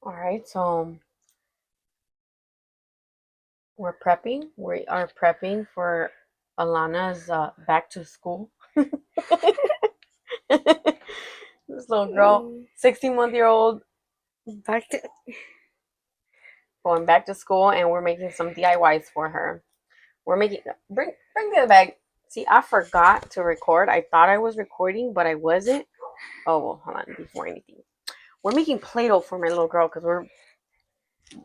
All right, so we're prepping. We are prepping for Alana's back to school. This little girl, 16-month-year-old, Back to going back to school, and we're making some DIYs for her. We're making bring the bag. See, I forgot to record. I thought I was recording, but I wasn't. Oh well, hold on. Before anything, we're making Play-Doh for my little girl because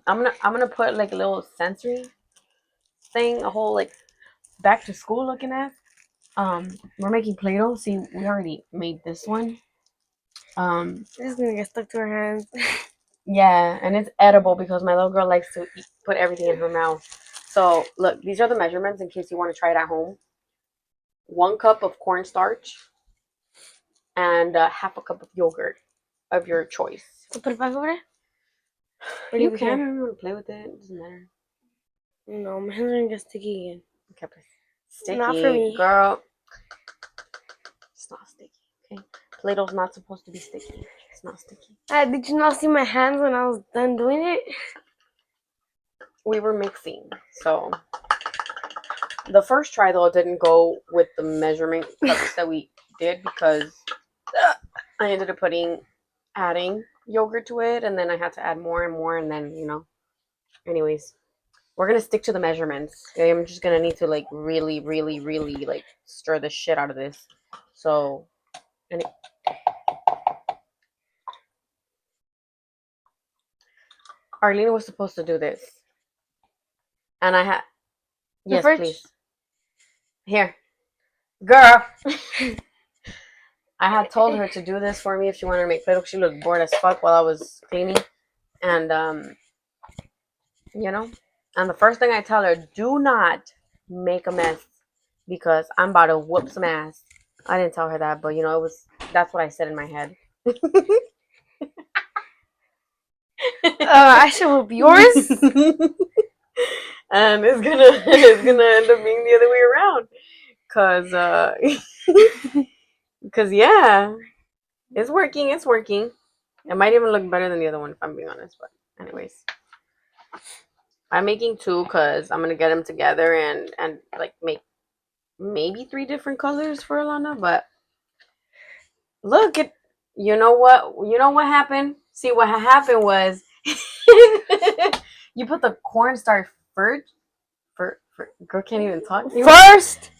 I'm gonna put like a little sensory thing, a whole like back to school looking at. We're making Play-Doh. See, we already made this one. this is gonna get stuck to her hands. Yeah, and it's edible because my little girl likes to put everything in her mouth. So look, these are the measurements in case you want to try it at home. 1 cup of cornstarch and half a cup of yogurt of your choice. Put it back over there? You can if you want to play with it. It doesn't matter. No, my hands are gonna get sticky again. Okay, sticky. Not for me. Girl. It's not sticky, okay? Play-Doh's not supposed to be sticky. It's not sticky. Did you not see my hands when I was done doing it? We were mixing, so the first try though didn't go with the measurement cups that we did because I ended up adding yogurt to it, and then I had to add more and more, and then anyways, we're gonna stick to the measurements. Okay? I'm just gonna need to like really, really, really like stir the shit out of this. So, Arlene was supposed to do this, and I had yes, please. Here, girl. I had told her to do this for me if she wanted to make Play-Doh. She looked bored as fuck while I was cleaning, and and the first thing I tell her, do not make a mess because I'm about to whoop some ass. I didn't tell her that, but that's what I said in my head. I should whoop yours. And it's gonna end up being the other way around, cause yeah, it's working. It's working. It might even look better than the other one if I'm being honest. But anyways, I'm making two because I'm gonna get them together and like make maybe 3 different colors for Alana. But look, you know what happened? See, what happened was you put the cornstarch first. Girl can't even talk. First,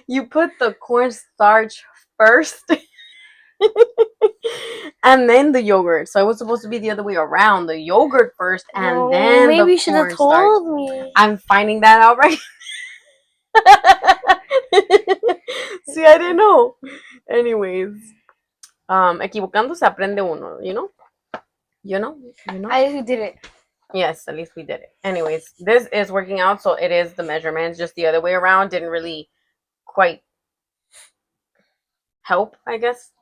You put the cornstarch first, and then the yogurt. So it was supposed to be the other way around: the yogurt first, and then maybe the you should have cornstarch. told me. I'm finding that out right. See, I didn't know. Anyways, equivocando se aprende uno, I did it. Yes, at least we did it. Anyways, this is working out, so it is the measurements, just the other way around. Didn't really quite help, I guess.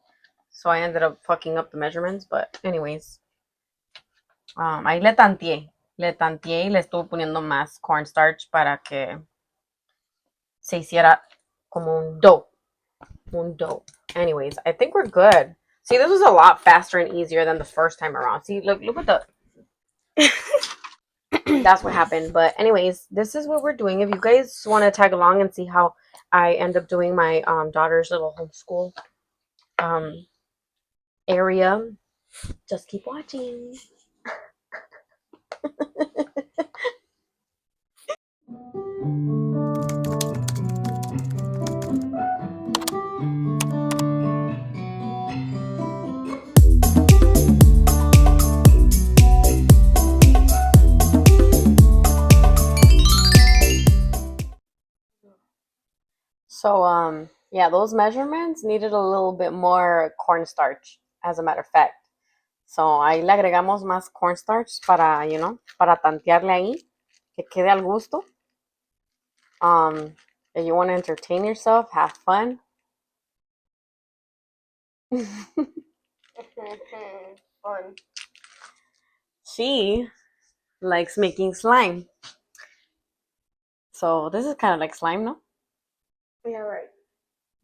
So I ended up fucking up the measurements, but anyways. Ahí le tanteé y le estuve poniendo más cornstarch para que se hiciera como un dough. Anyways, I think we're good. See, this was a lot faster and easier than the first time around. See, look at the that's what happened. But anyways, this is what we're doing. If you guys want to tag along and see how I end up doing my daughter's little homeschool area, just keep watching. So yeah, those measurements needed a little bit more cornstarch, as a matter of fact. So ahí le agregamos más cornstarch para tantearle ahí, que quede al gusto. If you want to entertain yourself, have fun. Fun. She likes making slime. So this is kind of like slime, no? Yeah, right.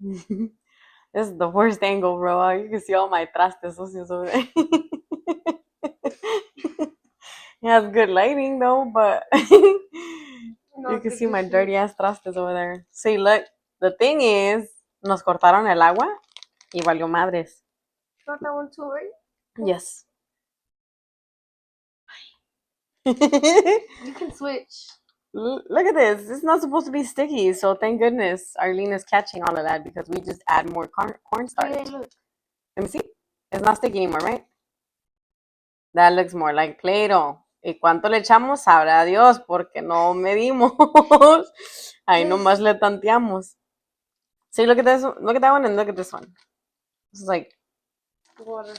This is the worst angle, bro. You can see all my trastes sucios over there. It has good lighting though, but No, you can good see to my see. dirty ass trastes over there. See, look, the thing is, nos cortaron el agua y valió madres. Not that one too, right? Yes. You can switch. Look at this. It's not supposed to be sticky, so thank goodness Arlene is catching all of that because we just add more cornstarch. Yeah, look. Let me see. It's not sticky anymore, right? That looks more like Play-Doh. ¿Y cuánto le echamos? Sabrá Dios, porque no medimos. Ahí nomás le tanteamos. See, look at this. Look at that one and look at this one. This is like Water.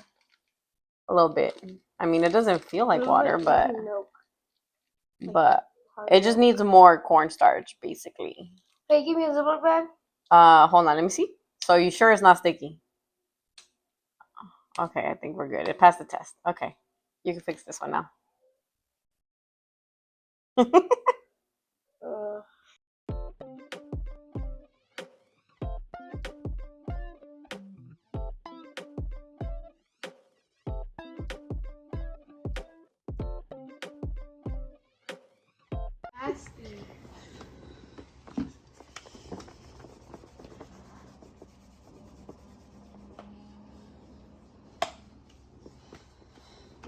a little bit. I mean, it doesn't feel like water, but Milk. it just needs more cornstarch, basically. Hey, give me a Ziploc bag. Hold on, let me see. So you sure it's not sticky? Okay, I think we're good. It passed the test. Okay, you can fix this one now. Nasty.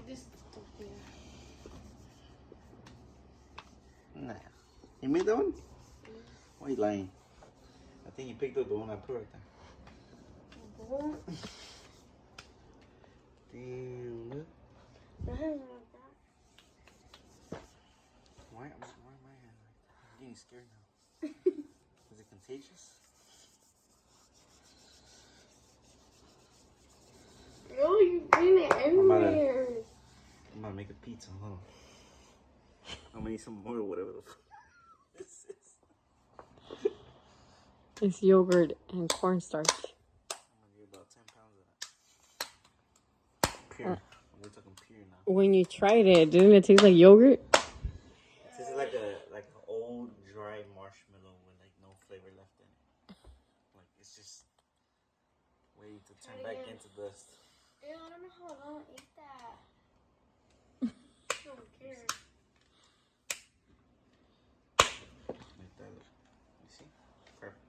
This stupid. Nah. You made that one? Why are you lying? I think you picked up the one I put right there. Damn, look. Why am I I'm getting scared now. Is it contagious? No, you bring it everywhere. I'm about to make a pizza, huh? I'm gonna need some more or whatever the fuck this is. It's yogurt and cornstarch. I'm gonna need about 10 pounds of that. Pure. We're talking pure now. When you tried it, didn't it taste like yogurt? This is like an old dry marshmallow with like no flavor left in it. Like it's just waiting to turn back into dust. Ew, I don't know how I don't eat that. I don't care. Like that. You see? Perfect.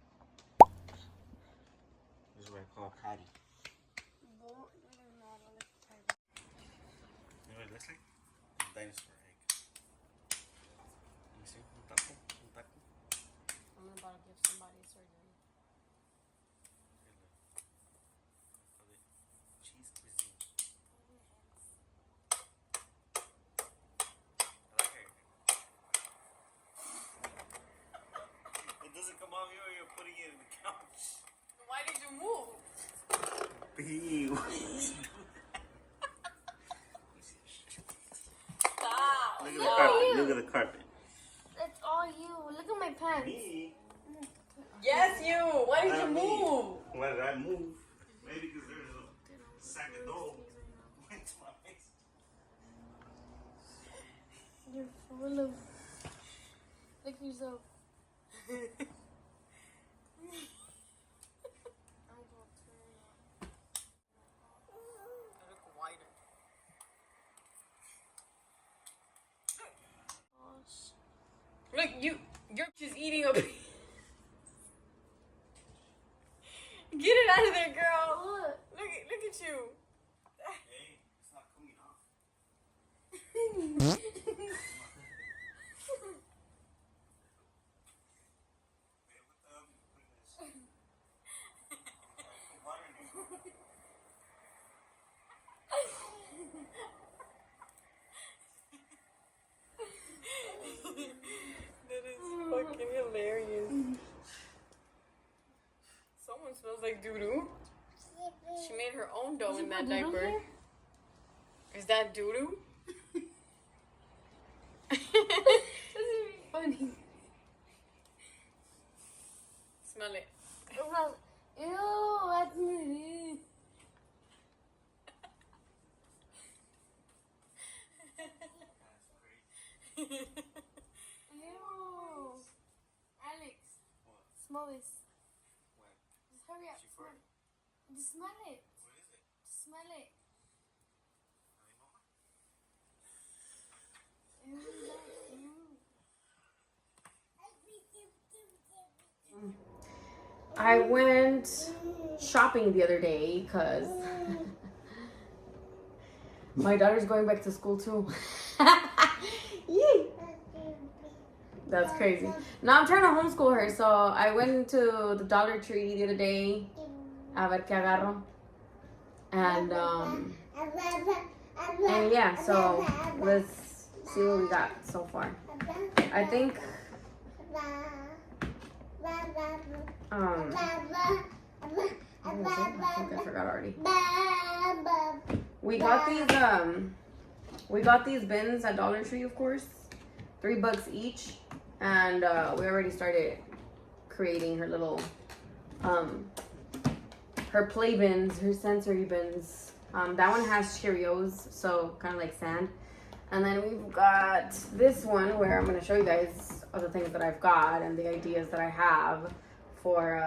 This is what I call patty. You know what it looks like? A dinosaur egg. Let me see. Un taco. Un taco. I'm about to give somebody surgery. Cheese cuisine. I like it. It doesn't come off here, you're putting it in the couch. Why did you move? Ew. Stop. Look at the carpet. Look at the carpet. That's all you. Look at my pants. Me? Yes, you. Why did you Not me. move? Why did I move? Maybe because there's a sack of dough went to my face. You're full of. Look at yourself. Look, you're just eating a. Get it out of there, girl. Look. Look at you. Hey, it's not coming off. That is fucking hilarious. Someone smells like doo-doo. She made her own dough in that diaper. Here? Is that doo-doo? This is funny. Smell it. Ew, that's me. Ew. Alex, smell this. What? Just hurry up. She farted? Just smell it. What is it? Just smell it. I know I went shopping the other day because my daughter's going back to school too. Yee. That's crazy. Now I'm trying to homeschool her, so I went to the Dollar Tree the other day. A ver qué agarro. And yeah, so let's see what we got so far. I think I forgot already. We got these bins at Dollar Tree, of course. $3 each, and we already started creating her little her play bins, her sensory bins. That one has Cheerios, so kind of like sand. And then we've got this one where I'm going to show you guys other things that I've got and the ideas that I have for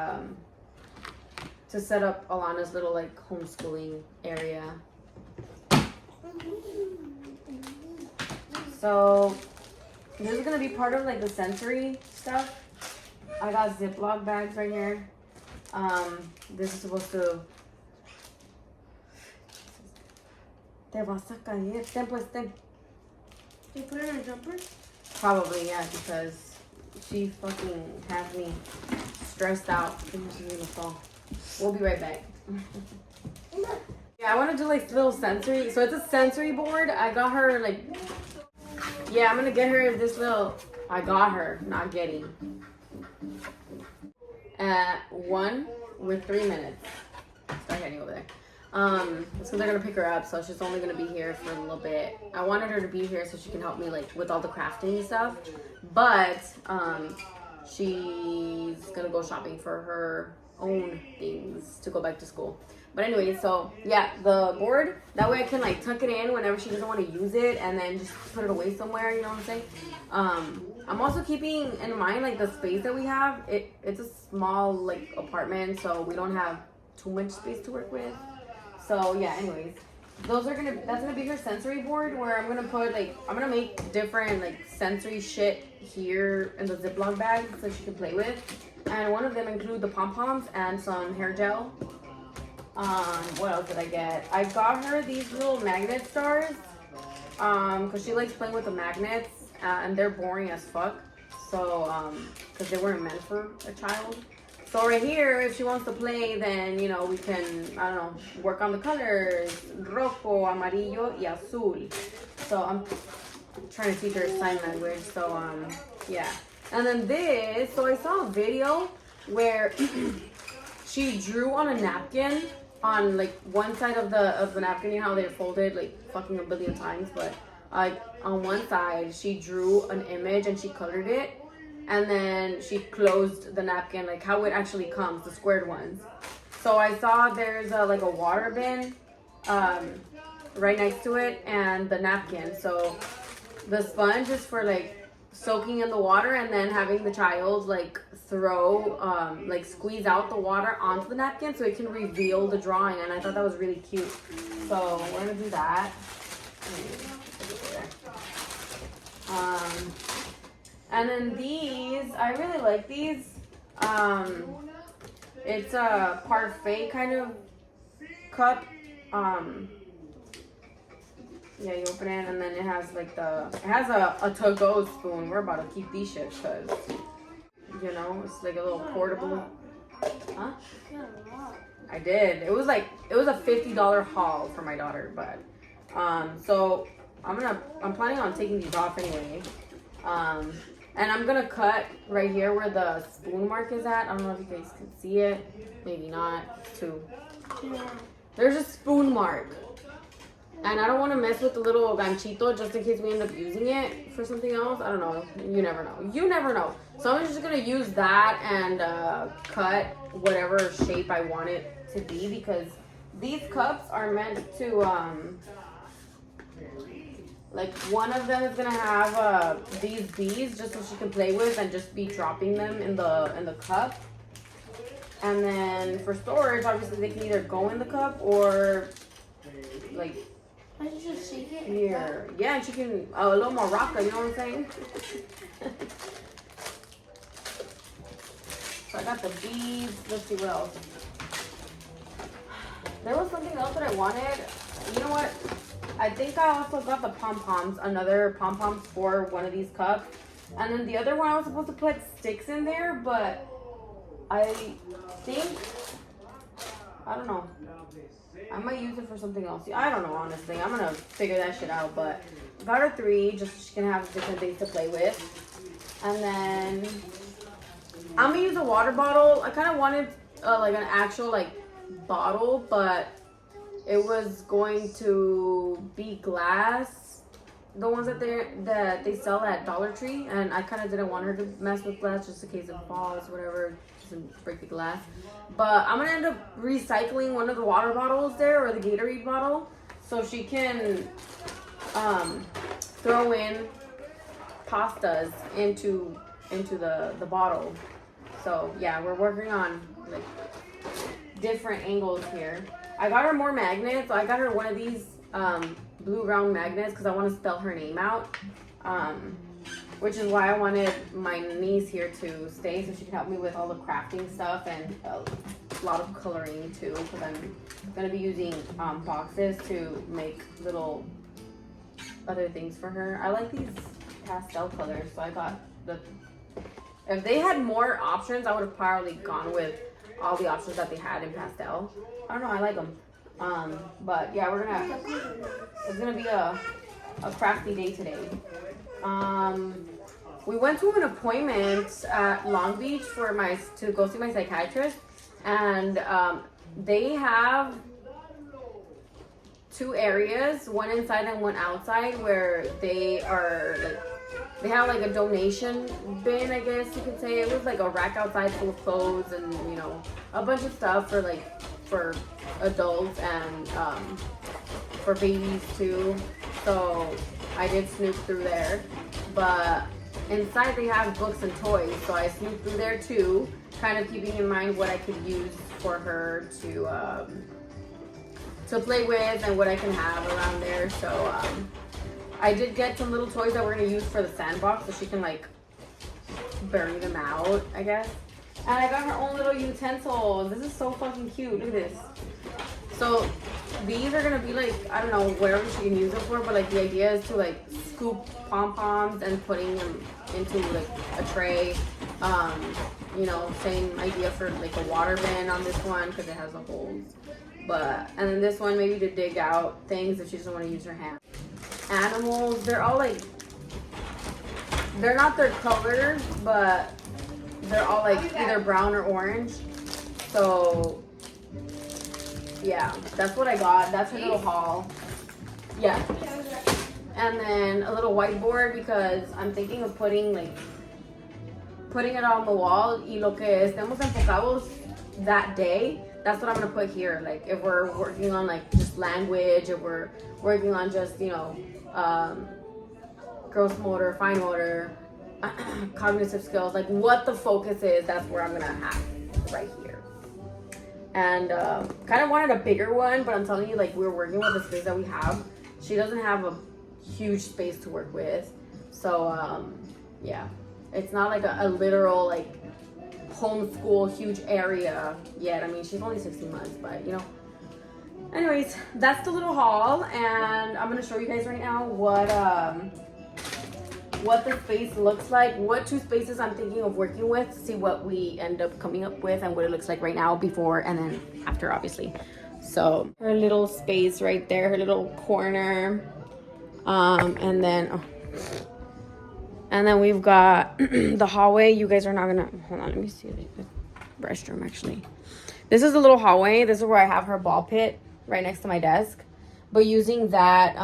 to set up Alana's little like homeschooling area. So this is going to be part of like the sensory stuff. I got Ziploc bags right here. This is supposed to... Te vas a caer. Ten pues, ten. You put it in a jumper? Probably, yeah, because she fucking has me stressed out. She's gonna fall. We'll be right back. Yeah, I want to do like little sensory. So it's a sensory board. I got her like... Yeah, I'm gonna get her this little... I got her, not getting. 1 with 3 minutes. Start heading over there. So they're gonna pick her up, so she's only gonna be here for a little bit. I wanted her to be here so she can help me like with all the crafting stuff, but she's gonna go shopping for her own things to go back to school. But anyway, so yeah, the board, that way I can like tuck it in whenever she doesn't want to use it and then just put it away somewhere, you know what I'm saying? I'm also keeping in mind like the space that we have. It's a small like apartment, so we don't have too much space to work with. So yeah, anyways, that's gonna be her sensory board where I'm gonna put like, I'm gonna make different like sensory shit here in the Ziploc bag so she can play with. And one of them include the pom-poms and some hair gel. What else did I get? I got her these little magnet stars because she likes playing with the magnets and they're boring as fuck. So because they weren't meant for a child. So right here, if she wants to play, then, you know, we can, I don't know, work on the colors. Rojo, amarillo, y azul. So I'm trying to teach her sign language. So, yeah. And then this, so I saw a video where she drew on a napkin on, like, one side of the napkin. You know how they're folded, like, fucking a billion times. But, like, on one side, she drew an image and she colored it. And then she closed the napkin, like how it actually comes, the squared ones. So I saw there's like a water bin right next to it and the napkin. So the sponge is for like soaking in the water and then having the child like throw, like squeeze out the water onto the napkin so it can reveal the drawing. And I thought that was really cute. So we're gonna do that. And then these, I really like these. It's a parfait kind of cup. Yeah, you open it and then it has like it has a to-go spoon. We're about to keep these shit because, you know, it's like a little portable. Huh? I did. It was a $50 haul for my daughter, but, so I'm planning on taking these off anyway. And I'm gonna cut right here where the spoon mark is at. I don't know if you guys can see it. Maybe not. Too. Yeah. There's a spoon mark. And I don't want to mess with the little ganchito just in case we end up using it for something else. I don't know. You never know. You never know. So I'm just gonna use that and cut whatever shape I want it to be because these cups are meant to like one of them is gonna have these beads just so she can play with and just be dropping them in the cup. And then for storage, obviously they can either go in the cup or like I just shake it here. Yeah, and she can a little more rocker, you know what I'm saying? So I got the beads. Let's see what else. There was something else that I wanted. You know what? I think I also got the pom-poms, another pom-poms for one of these cups. And then the other one I was supposed to put sticks in there, but I think, I don't know. I might use it for something else. I don't know, honestly. I'm gonna figure that shit out, but I got her 3 just so she can have different things to play with. And then I'm gonna use a water bottle. I kind of wanted like an actual like bottle, but it was going to be glass, the ones that they sell at Dollar Tree, and I kind of didn't want her to mess with glass just in case it falls, whatever, doesn't break the glass. But I'm gonna end up recycling one of the water bottles there, or the Gatorade bottle, so she can throw in pastas into the bottle. So yeah, we're working on like different angles here. I got her more magnets. I got her one of these blue round magnets because I want to spell her name out, which is why I wanted my niece here to stay so she can help me with all the crafting stuff and a lot of coloring too, because I'm going to be using boxes to make little other things for her. I like these pastel colors, so I got if they had more options, I would have probably gone with all the options that they had in pastel. I don't know, I like them. But yeah, it's gonna be a crafty day today. We went to an appointment at Long Beach to go see my psychiatrist, and they have 2 areas, one inside and one outside, where they are like, they have like a donation bin, I guess you could say. It was like a rack outside full of clothes and, you know, a bunch of stuff for adults and for babies too. So I did snoop through there. But inside they have books and toys, so I snooped through there too, kind of keeping in mind what I could use for her to play with and what I can have around there. So I did get some little toys that we're gonna use for the sandbox so she can like bury them out, I guess. And I got her own little utensils. This is so fucking cute. Look at this. So these are gonna be like, I don't know, wherever she can use it for, but like the idea is to like scoop pom-poms and putting them into like a tray. You know, same idea for like a water bin on this one because it has the holes. And then this one maybe to dig out things if she doesn't want to use her hand. Animals, they're all like, they're not their colors, but they're all like either brown or orange. So yeah, that's what I got. That's her little haul. Yeah. And then a little whiteboard because I'm thinking of putting it on the wall. Y lo que estemos enfocados that day, that's what I'm gonna put here. Like if we're working on like just language, if we're working on just, you know, gross motor, fine motor, cognitive skills, like what the focus is, that's where I'm gonna have right here. And kind of wanted a bigger one, but I'm telling you, like, we're working with the space that we have. She doesn't have a huge space to work with. So yeah, it's not like a literal like homeschool huge area yet. I mean, she's only 16 months, but you know. Anyways, that's the little haul, and I'm gonna show you guys right now what the space looks like, what 2 spaces I'm thinking of working with, to see what we end up coming up with and what it looks like right now, before and then after, obviously. So her little space right there, her little corner, and then we've got the hallway. You guys are not gonna, hold on, let me see the restroom actually. This is the little hallway. This is where I have her ball pit right next to my desk, but using that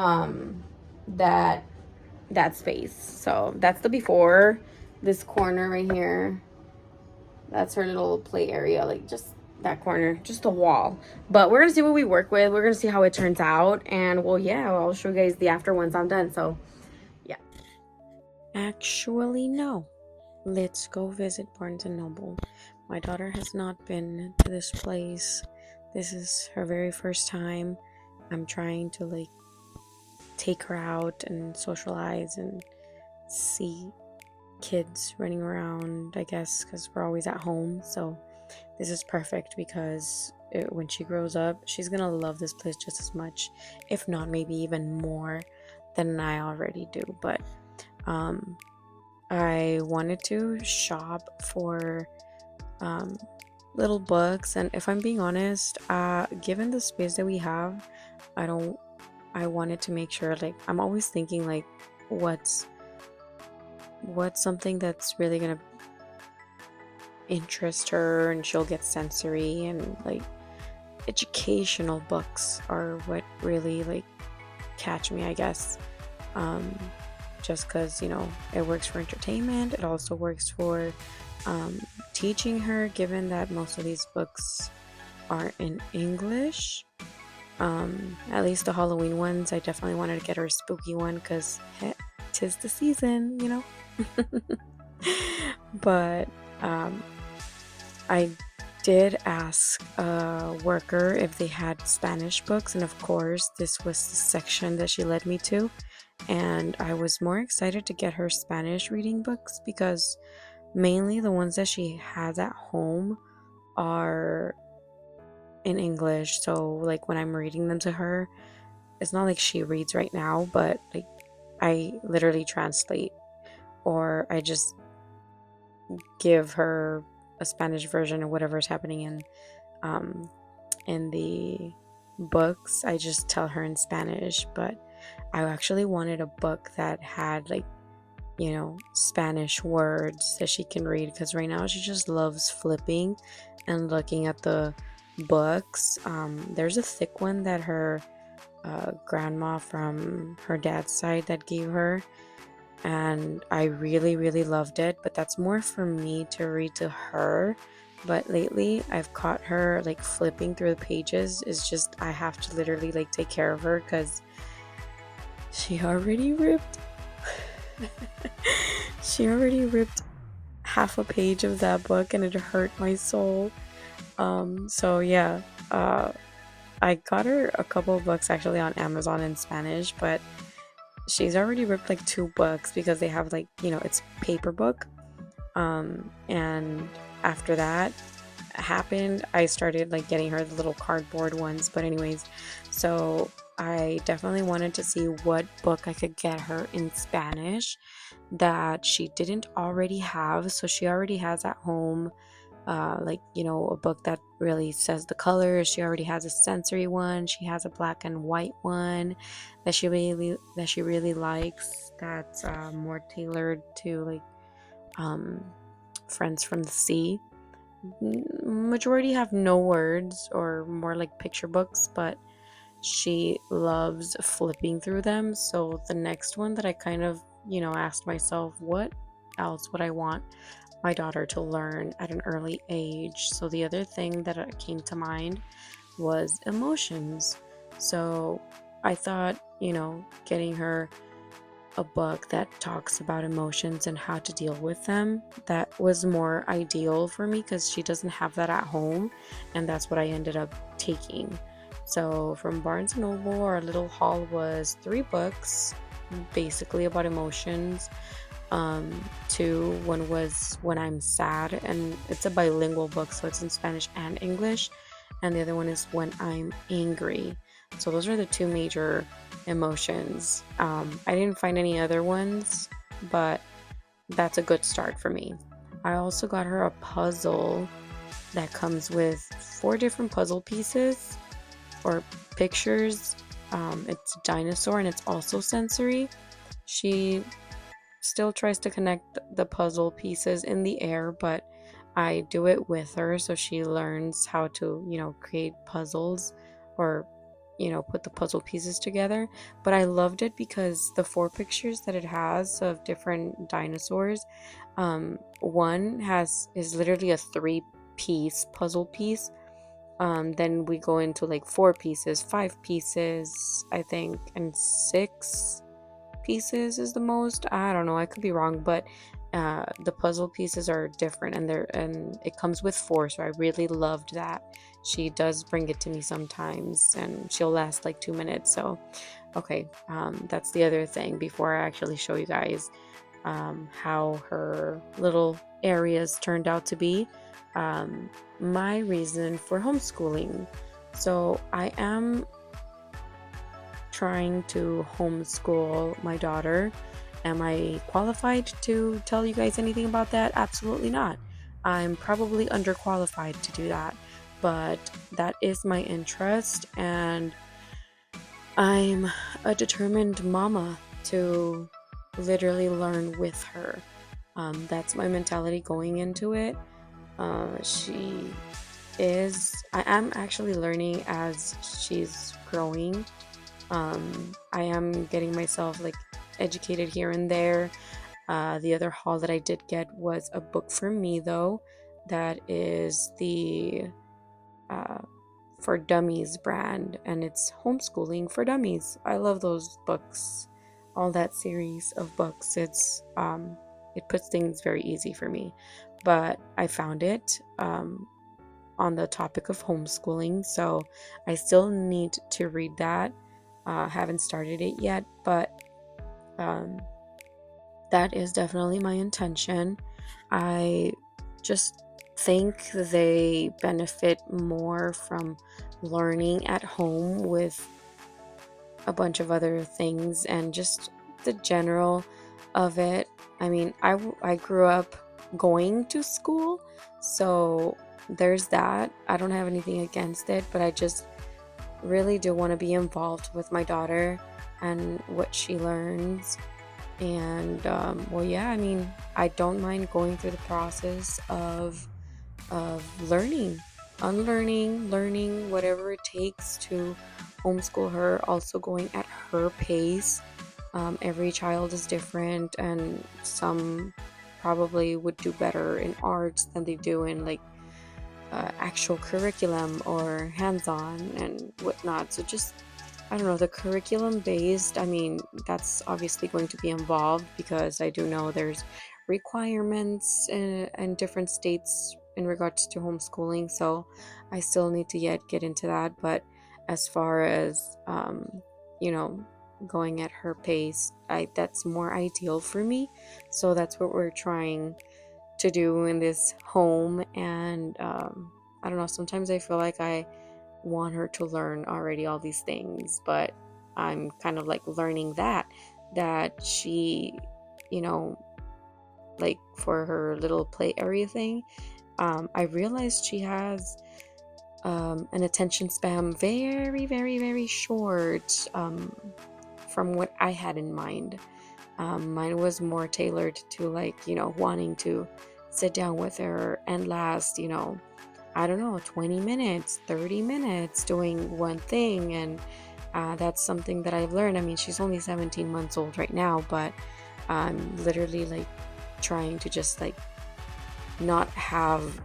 that space. So that's the before. This corner right here, that's her little play area, like just that corner, just a wall. But we're gonna see what we work with. We're gonna see how it turns out, and well, yeah, I'll show you guys the after once I'm done. So yeah, actually no, let's go visit Barnes and Noble. My daughter has not been to this place. This is her very first time. I'm trying to like take her out and socialize and see kids running around, I guess, because we're always at home. So this is perfect because when she grows up, she's gonna love this place just as much, if not maybe even more than I already do. But I wanted to shop for little books, and if I'm being honest, given the space that we have, I wanted to make sure, like, I'm always thinking like what's something that's really gonna interest her and she'll get sensory, and like educational books are what really like catch me, I guess. Just because, it works for entertainment, it also works for teaching her, given that most of these books are in English. At least the Halloween ones, I definitely wanted to get her a spooky one because 'tis the season. But I did ask a worker if they had Spanish books, and of course this was the section that she led me to, and I was more excited to get her Spanish reading books because mainly the ones that she has at home are in English. So like when I'm reading them to her, it's not like she reads right now, but like I literally translate, or I just give her a Spanish version of whatever's happening in the books. I just tell her in Spanish. But I actually wanted a book that had like Spanish words that she can read, because right now she just loves flipping and looking at the books. There's a thick one that her grandma from her dad's side that gave her, and I really really loved it, but that's more for me to read to her. But lately I've caught her like flipping through the pages. It's just I have to literally like take care of her because she already ripped she already ripped half a page of that book, and it hurt my soul. So yeah, I got her a couple of books actually on Amazon in Spanish, but she's already ripped like 2 books because they have like, it's paper book. And after that happened, I started like getting her the little cardboard ones. But anyways, so I definitely wanted to see what book I could get her in Spanish that she didn't already have. So she already has at home a book that really says the colors. She already has a sensory one. She has a black and white one that she really likes, that's more tailored to like Friends from the Sea. Majority have no words or more like picture books, but she loves flipping through them. So the next one that I kind of asked myself, what else would I want my daughter to learn at an early age? So the other thing that came to mind was emotions. So I thought, getting her a book that talks about emotions and how to deal with them, that was more ideal for me because she doesn't have that at home, and that's what I ended up taking. So from Barnes & Noble, our little haul was 3 books basically about emotions. 2, one was When I'm Sad, and it's a bilingual book, so it's in Spanish and English, and the other one is When I'm Angry. So those are the 2 major emotions. I didn't find any other ones, but that's a good start for me. I also got her a puzzle that comes with 4 different puzzle pieces or pictures. It's a dinosaur and it's also sensory. She still tries to connect the puzzle pieces in the air, but I do it with her so she learns how to, create puzzles or, put the puzzle pieces together. But I loved it because the 4 pictures that it has of different dinosaurs, one is literally a 3-piece puzzle piece. Then we go into like 4 pieces, 5 pieces, I think, and 6 pieces is the most. I don't know, I could be wrong, but the puzzle pieces are different, and it comes with 4, so I really loved that. She does bring it to me sometimes, and she'll last like 2 minutes. So okay, that's the other thing before I actually show you guys. how her little areas turned out to be. My reason for homeschooling. So I am trying to homeschool my daughter. Am I qualified to tell you guys anything about that? Absolutely not. I'm probably underqualified to do that, but that is my interest, and I'm a determined mama to literally learn with her. That's my mentality going into it. I am actually learning as she's growing. I am getting myself like educated here and there. The other haul that I did get was a book for me, though. That is the uh, For Dummies brand, and it's Homeschooling for Dummies. I love those books, all that series of books. It puts things very easy for me. But I found it on the topic of homeschooling, so I still need to read that. Haven't started it yet, but um, that is definitely my intention. I just think they benefit more from learning at home with a bunch of other things and just the general of it. I mean, I grew up going to school, so there's that. I don't have anything against it, but I just really do want to be involved with my daughter and what she learns. And well, yeah, I mean, I don't mind going through the process of learning, unlearning, learning, whatever it takes to homeschool her, also going at her pace. Every child is different, and some probably would do better in arts than they do in like actual curriculum or hands-on and whatnot. So just, I don't know, the curriculum based, I mean, that's obviously going to be involved because I do know there's requirements in different states in regards to homeschooling. So I still need to yet get into that. But as far as, you know, going at her pace, that's more ideal for me. So that's what we're trying to do in this home. And I don't know, sometimes I feel like I want her to learn already all these things, but I'm kind of like learning that she, you know, like for her little play area thing, I realized she has an attention span very, very, very short, from what I had in mind. Mine was more tailored to like, you know, wanting to sit down with her and last, you know, I don't know, 20 minutes, 30 minutes doing one thing. And that's something that I've learned. I mean, she's only 17 months old right now, but I'm literally like trying to just like not have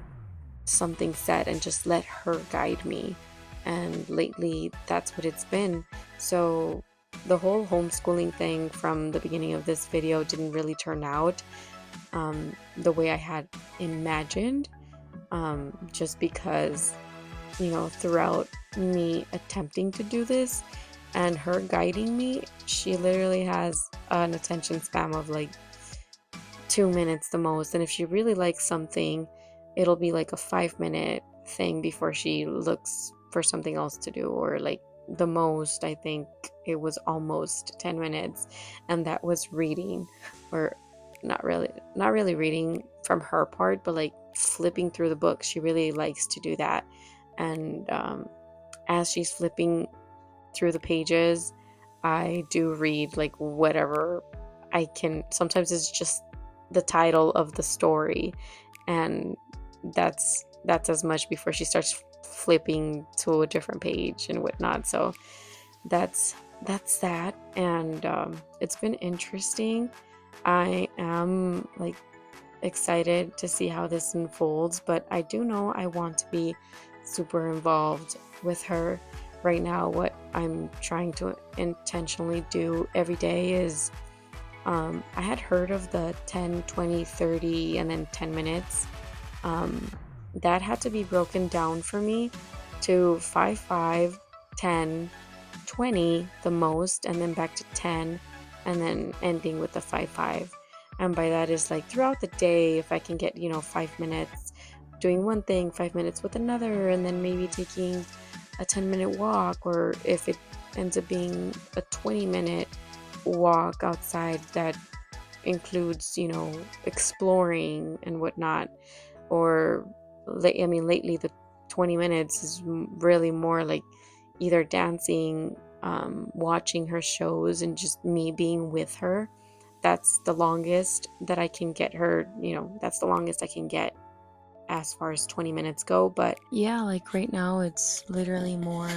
something set and just let her guide me. And lately, that's what it's been. So the whole homeschooling thing from the beginning of this video didn't really turn out the way I had imagined, just because, you know, throughout me attempting to do this and her guiding me, she literally has an attention span of like 2 minutes the most. And if she really likes something, it'll be like a 5 minute thing before she looks for something else to do, or like the most, I think it was almost 10 minutes, and that was reading, or not really reading from her part, but like flipping through the book. She really likes to do that. And as she's flipping through the pages, I do read like whatever I can. Sometimes it's just the title of the story, and that's as much before she starts flipping to a different page and whatnot. So that's that. And it's been interesting. I am like excited to see how this unfolds, but I do know I want to be super involved with her. Right now, what I'm trying to intentionally do every day is I had heard of the 10, 20, 30, and then 10 minutes. That had to be broken down for me to 5, 5, 10, 20 the most, and then back to 10, and then ending with the 5, 5. And by that is like throughout the day, if I can get, 5 minutes doing one thing, 5 minutes with another, and then maybe taking a 10-minute walk, or if it ends up being a 20-minute walk outside that includes, exploring and whatnot. Or, lately the 20 minutes is really more like either dancing, watching her shows, and just me being with her. That's the longest that I can get her, that's the longest I can get as far as 20 minutes go. But yeah, like right now, it's literally more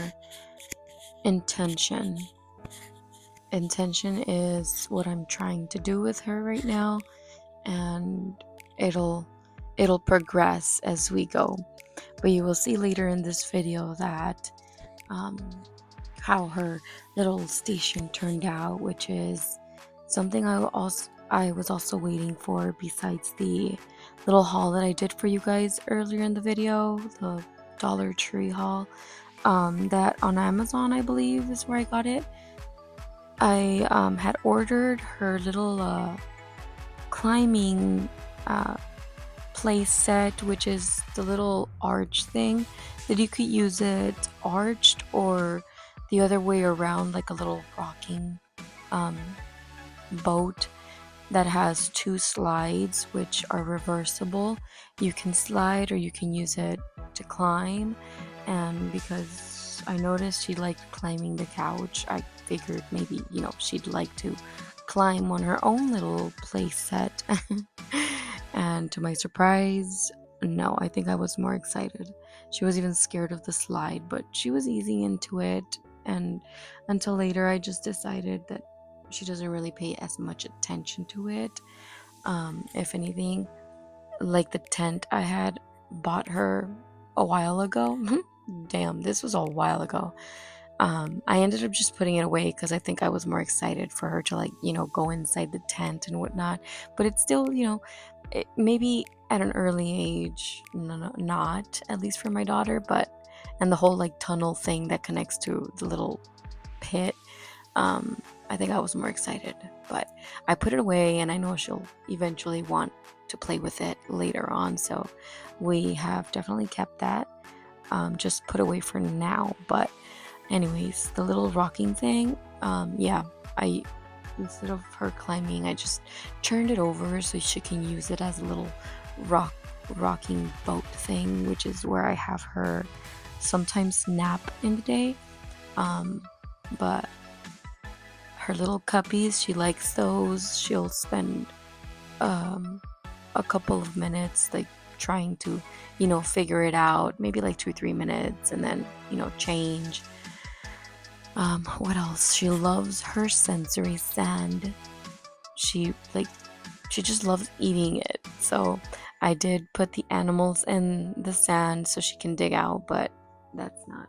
intention. Intention is what I'm trying to do with her right now, and it'll progress as we go. But you will see later in this video that um, how her little station turned out, which is something I was also waiting for, besides the little haul that I did for you guys earlier in the video, the Dollar Tree haul, that on Amazon, I believe, is where I got it. I had ordered her little climbing play set, which is the little arch thing that you could use it arched or the other way around, like a little rocking boat that has 2 slides which are reversible. You can slide or you can use it to climb. And because I noticed she liked climbing the couch, I figured maybe, she'd like to climb on her own little play set. And to my surprise, no, I think I was more excited. She was even scared of the slide, but she was easing into it. And until later, I just decided that she doesn't really pay as much attention to it. If anything, like the tent I had bought her a while ago. Damn, this was a while ago. I ended up just putting it away because I think I was more excited for her to, like, go inside the tent and whatnot. But it's still, maybe at an early age, not at least for my daughter. But and the whole like tunnel thing that connects to the little pit, I think I was more excited. But I put it away, and I know she'll eventually want to play with it later on. So we have definitely kept that, just put away for now. But anyways, the little rocking thing, I instead of her climbing, I just turned it over so she can use it as a little rocking boat thing, which is where I have her sometimes nap in the day. But her little cuppies, she likes those. She'll spend a couple of minutes like trying to, figure it out, maybe like 2-3 minutes, and then, change. What else? She loves her sensory sand. She just loves eating it. So I did put the animals in the sand so she can dig out, but that's not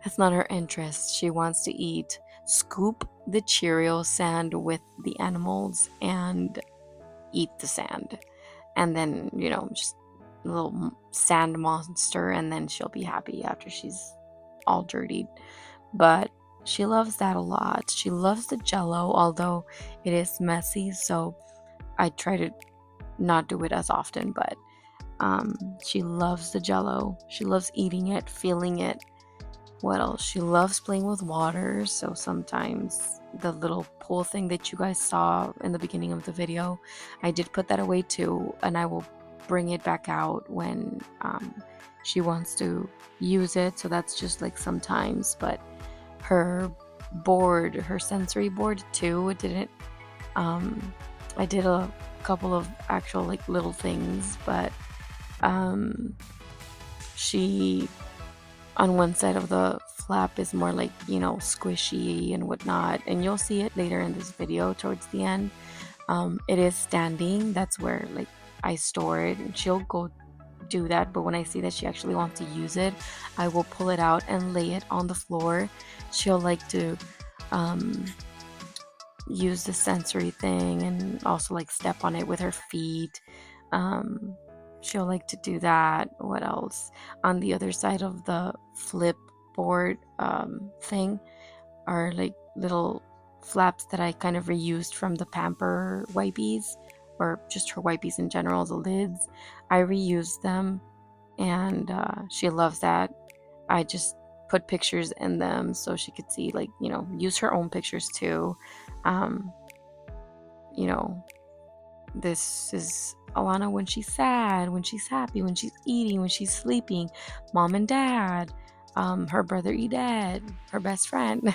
that's not her interest. She wants to scoop the Cheerio sand with the animals and eat the sand. And then, just a little sand monster, and then she'll be happy after she's all dirtied. But she loves that a lot. She loves the Jello, although it is messy, so I try to not do it as often. But she loves the Jello. She loves eating it, feeling it. What else? She loves playing with water. So sometimes the little pool thing that you guys saw in the beginning of the video, I did put that away too, and I will bring it back out when she wants to use it. So that's just like sometimes. But her board, her sensory board too, it didn't I did a couple of actual like little things, but she on one side of the flap is more like, squishy and whatnot, and you'll see it later in this video towards the end. It is standing. That's where like I store it, and she'll go do that. But when I see that she actually wants to use it, I will pull it out and lay it on the floor. She'll like to use the sensory thing and also like step on it with her feet. She'll like to do that. What else? On the other side of the flip board thing are like little flaps that I kind of reused from the Pamper wipies, or just her wipies in general, the lids. I reused them, and she loves that. I just put pictures in them so she could see, like, use her own pictures too. Um, you know, this is Alana when she's sad, when she's happy, when she's eating, when she's sleeping, mom and dad, her brother Edad, her best friend.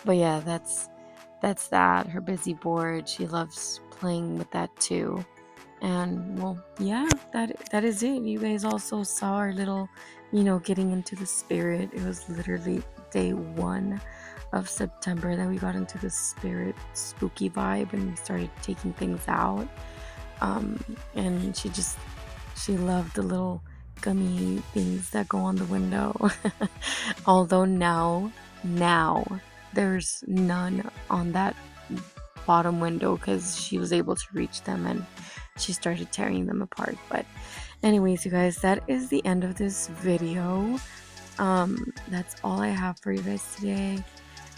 But yeah, that's that. Her busy board. She loves playing with that too. And well, yeah, that is it. You guys also saw our little, getting into the spirit. It was literally day 1 of September that we got into the spirit spooky vibe and we started taking things out. And she loved the little gummy things that go on the window. Although now there's none on that bottom window because she was able to reach them and she started tearing them apart. But anyways, you guys, that is the end of this video. That's all I have for you guys today.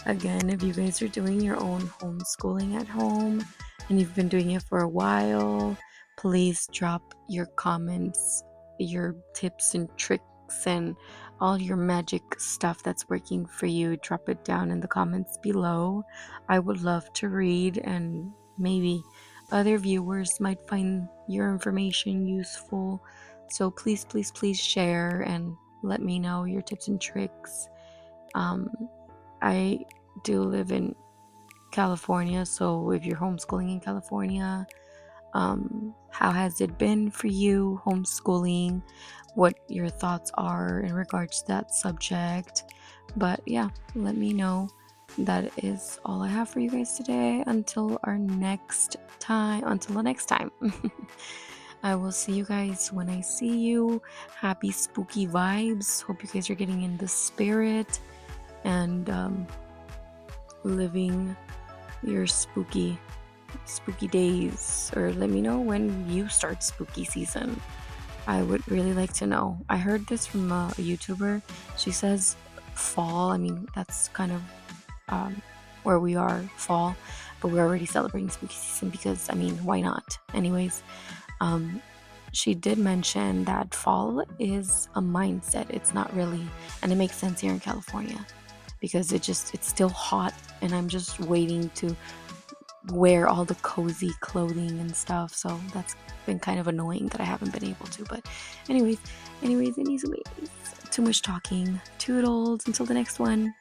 Again, if you guys are doing your own homeschooling at home and you've been doing it for a while, please drop your comments, your tips and tricks, and all your magic stuff that's working for you. Drop it down in the comments below. I would love to read, and maybe other viewers might find your information useful. So please, please, please share and let me know your tips and tricks. I do live in California, so if you're homeschooling in California, how has it been for you homeschooling? What your thoughts are in regards to that subject? But yeah, let me know. That is all I have for you guys today. Until the next time. I will see you guys when I see you. Happy spooky vibes. Hope you guys are getting in the spirit and living your spooky days. Or let me know when you start spooky season. I would really like to know. I heard this from a YouTuber. She says fall. I mean, that's kind of where we are, fall, but we're already celebrating spooky season because, I mean, why not? Anyways, she did mention that fall is a mindset. It's not really, and it makes sense here in California because it's still hot, and I'm just waiting to wear all the cozy clothing and stuff. So that's been kind of annoying that I haven't been able to. But anyways, too much talking. Toodles. Until the next one.